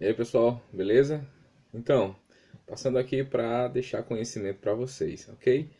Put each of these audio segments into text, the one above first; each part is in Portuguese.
E aí pessoal, beleza? Então, passando aqui para deixar conhecimento para vocês, ok?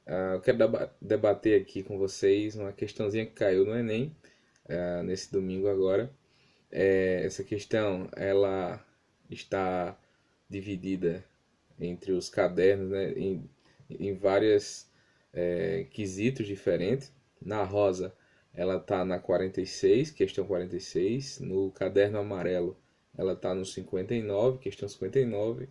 Eu quero debater aqui com vocês uma questãozinha que caiu no Enem, nesse domingo agora. Essa questão, ela está dividida entre os cadernos, né, em vários quesitos diferentes. Na rosa, ela está na 46, questão 46. No caderno amarelo, ela está no 59, questão 59.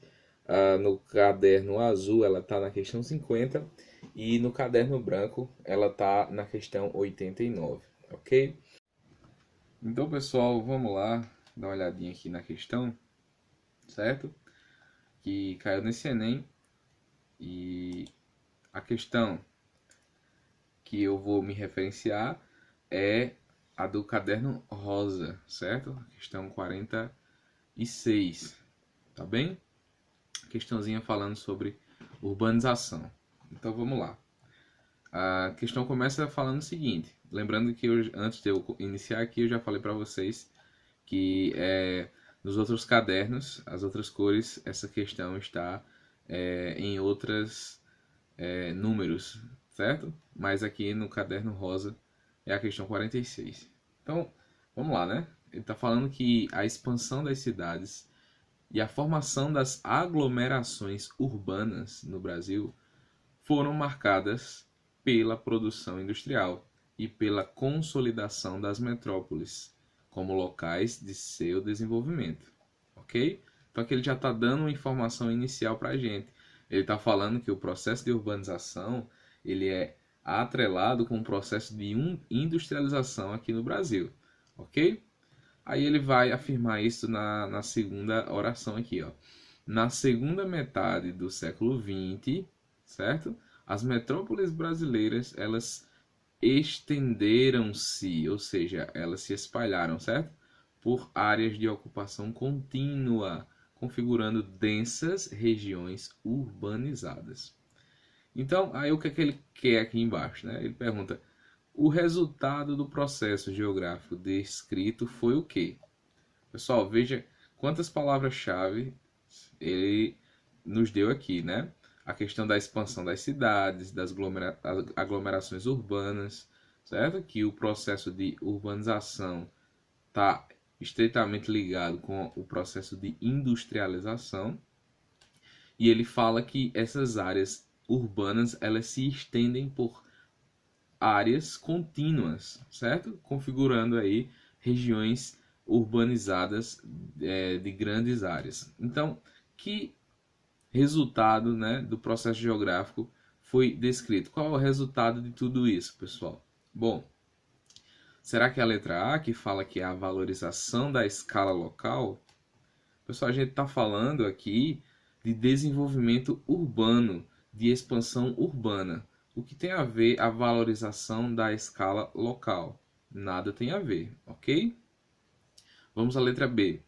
No caderno azul, ela está na questão 50. E no caderno branco, ela está na questão 89, ok? Então, pessoal, vamos lá dar uma olhadinha aqui na questão, certo? Que caiu nesse Enem. E a questão que eu vou me referenciar é a do caderno rosa, certo? Questão 46, tá bem? Questãozinha falando sobre urbanização. Então vamos lá. A questão começa falando o seguinte, lembrando que antes de eu iniciar aqui eu já falei para vocês que nos outros cadernos, as outras cores, essa questão está em outros números, certo? Mas aqui no caderno rosa é a questão 46. Então, vamos lá, né? Ele está falando que a expansão das cidades e a formação das aglomerações urbanas no Brasil foram marcadas pela produção industrial e pela consolidação das metrópoles como locais de seu desenvolvimento, ok? Então aqui ele já está dando uma informação inicial para a gente. Ele está falando que o processo de urbanização ele é atrelado com o processo de industrialização aqui no Brasil, ok? Aí ele vai afirmar isso na segunda oração aqui, ó. Na segunda metade do século XX, certo? As metrópoles brasileiras, elas estenderam-se, ou seja, elas se espalharam, certo? Por áreas de ocupação contínua, configurando densas regiões urbanizadas. Então, aí o que é que ele quer aqui embaixo, né? Ele pergunta: o resultado do processo geográfico descrito foi o quê? Pessoal, veja quantas palavras-chave ele nos deu aqui, né? A questão da expansão das cidades, das aglomerações urbanas, certo? Que o processo de urbanização está estreitamente ligado com o processo de industrialização. E ele fala que essas áreas urbanas elas se estendem por áreas contínuas, certo? Configurando aí regiões urbanizadas de grandes áreas. Então, que resultado, né, do processo geográfico foi descrito? Qual é o resultado de tudo isso, pessoal? Bom, será que é a letra A, que fala que é a valorização da escala local? Pessoal, a gente está falando aqui de desenvolvimento urbano, de expansão urbana. O que tem a ver a valorização da escala local? Nada tem a ver, ok? Vamos à letra B.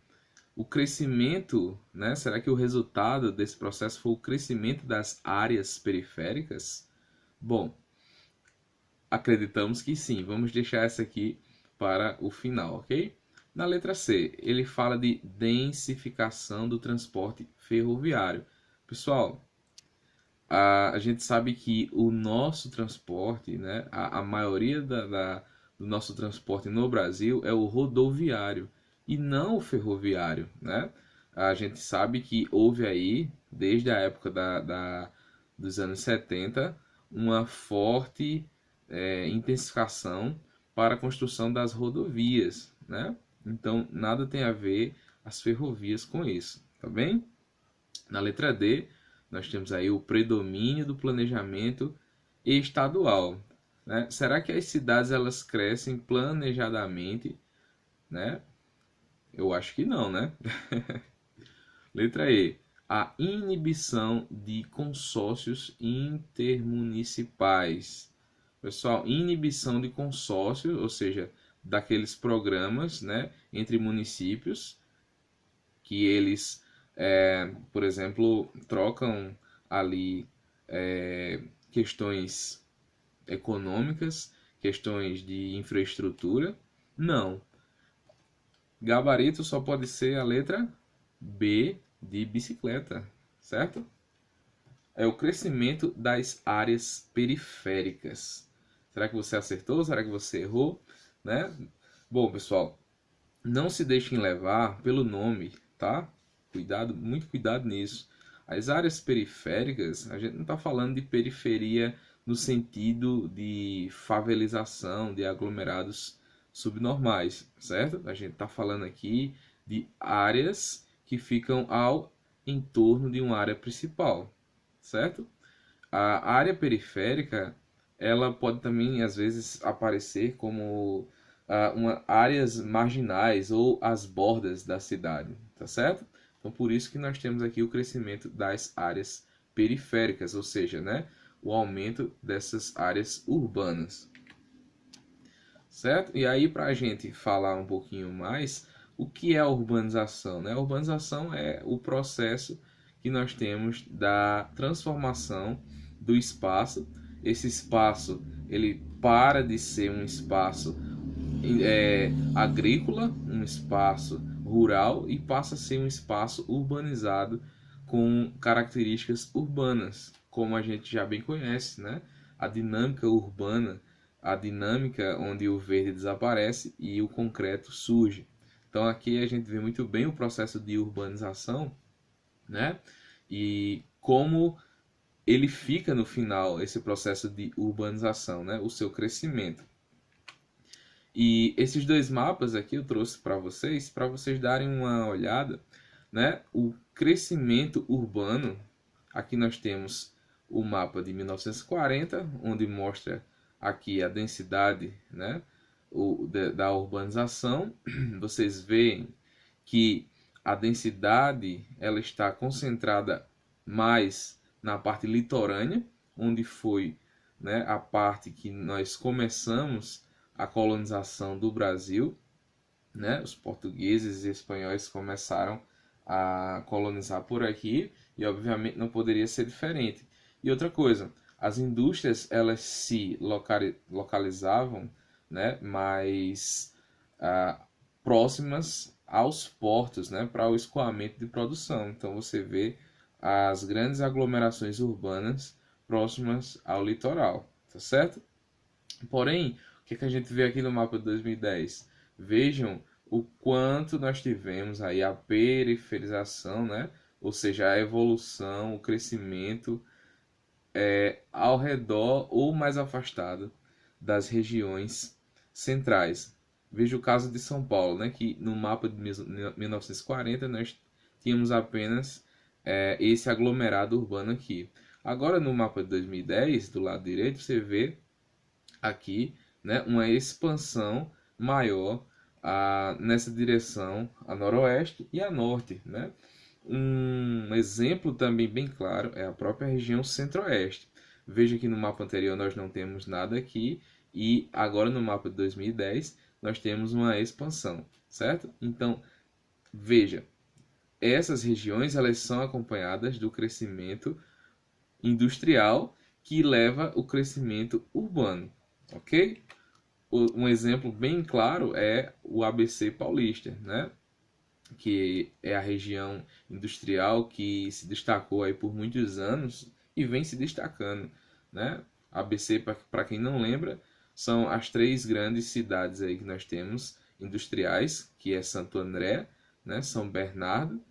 O crescimento, né? Será que o resultado desse processo foi o crescimento das áreas periféricas? Bom, acreditamos que sim. Vamos deixar essa aqui para o final, ok? Na letra C, ele fala de densificação do transporte ferroviário. Pessoal, a gente sabe que o nosso transporte, né, a maioria do nosso transporte no Brasil é o rodoviário e não o ferroviário, né? A gente sabe que houve aí, desde a época dos anos 70, uma forte intensificação para a construção das rodovias, né? Então, nada tem a ver as ferrovias com isso, tá bem? Na letra D, nós temos aí o predomínio do planejamento estadual, né? Será que as cidades elas crescem planejadamente, né? Eu acho que não, né? Letra E, a inibição de consórcios intermunicipais. Pessoal, inibição de consórcio, ou seja, daqueles programas, né, entre municípios que eles, por exemplo, trocam ali questões econômicas, questões de infraestrutura. Não. Gabarito só pode ser a letra B de bicicleta, certo? É o crescimento das áreas periféricas. Será que você acertou? Será que você errou? Né? Bom, pessoal, não se deixem levar pelo nome, tá? Cuidado, muito cuidado nisso. As áreas periféricas, a gente não está falando de periferia no sentido de favelização, de aglomerados subnormais, certo? A gente está falando aqui de áreas que ficam ao entorno de uma área principal, certo? A área periférica, ela pode também às vezes aparecer como áreas marginais ou as bordas da cidade, tá certo? Então por isso que nós temos aqui o crescimento das áreas periféricas, ou seja, né, o aumento dessas áreas urbanas, certo? E aí para a gente falar um pouquinho mais, o que é a urbanização, né? A urbanização é o processo que nós temos da transformação do espaço. Esse espaço ele para de ser um espaço agrícola, um espaço rural e passa a ser um espaço urbanizado com características urbanas, como a gente já bem conhece, né? A dinâmica urbana, a dinâmica onde o verde desaparece e o concreto surge. Então aqui a gente vê muito bem o processo de urbanização, né? E como ele fica no final, esse processo de urbanização, né? O seu crescimento. E esses dois mapas aqui eu trouxe para vocês darem uma olhada, né? O crescimento urbano. Aqui nós temos o mapa de 1940, onde mostra aqui a densidade, né? Da urbanização. Vocês veem que a densidade ela está concentrada mais na parte litorânea, onde foi, né, a parte que nós começamos a colonização do Brasil, né? Os portugueses e espanhóis começaram a colonizar por aqui e obviamente não poderia ser diferente. E outra coisa, as indústrias elas se localizavam, né, mais próximas aos portos, né, para o escoamento de produção. Então você vê as grandes aglomerações urbanas próximas ao litoral, tá certo? Porém, o que a gente vê aqui no mapa de 2010? Vejam o quanto nós tivemos aí a periferização, né? Ou seja, a evolução, o crescimento ao redor ou mais afastado das regiões centrais. Veja o caso de São Paulo, né? Que no mapa de 1940 nós tínhamos apenas esse aglomerado urbano aqui. Agora no mapa de 2010, do lado direito, você vê aqui, né, uma expansão maior nessa direção a noroeste e a norte, né? Um exemplo também bem claro é a própria região centro-oeste. Veja que no mapa anterior nós não temos nada aqui e agora no mapa de 2010 nós temos uma expansão, certo? Então, veja, essas regiões elas são acompanhadas do crescimento industrial que leva o crescimento urbano, ok? Um exemplo bem claro é o ABC paulista, né? Que é a região industrial que se destacou aí por muitos anos e vem se destacando, né? ABC, para quem não lembra, são as três grandes cidades aí que nós temos industriais, que é Santo André, né? São Bernardo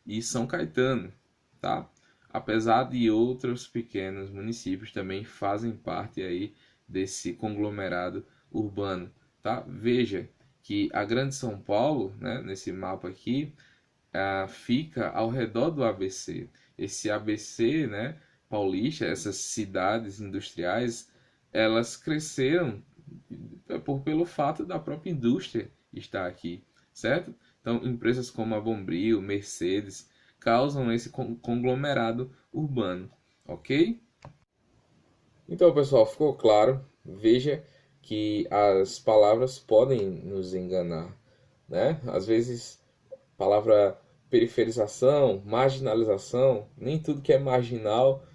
e São Caetano, tá? Apesar de outros pequenos municípios também fazem parte aí desse conglomerado urbano, tá? Veja que a Grande São Paulo, né, nesse mapa aqui, fica ao redor do ABC. Esse ABC, né, paulista, essas cidades industriais, elas cresceram pelo fato da própria indústria estar aqui, certo? Então, empresas como a Bombril, Mercedes, causam esse conglomerado urbano, ok? Então, pessoal, ficou claro? Veja que as palavras podem nos enganar, né? Às vezes, palavra periferização, marginalização, nem tudo que é marginal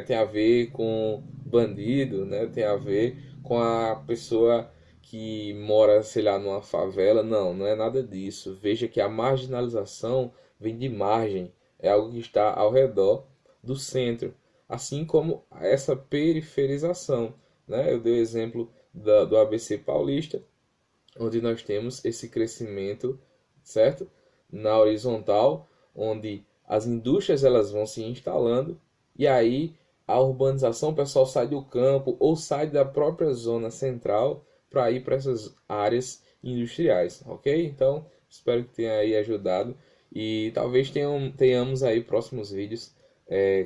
tem a ver com bandido, né? Tem a ver com a pessoa que mora, sei lá, numa favela. Não, não é nada disso. Veja que a marginalização vem de margem, é algo que está ao redor do centro, assim como essa periferização, né? Eu dei o exemplo do ABC Paulista, onde nós temos esse crescimento, certo? Na horizontal, onde as indústrias elas vão se instalando e aí a urbanização, o pessoal sai do campo ou sai da própria zona central para ir para essas áreas industriais, ok? Então, espero que tenha aí ajudado e talvez tenhamos aí próximos vídeos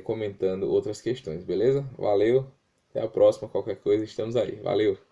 comentando outras questões, beleza? Valeu, até a próxima, qualquer coisa, estamos aí. Valeu!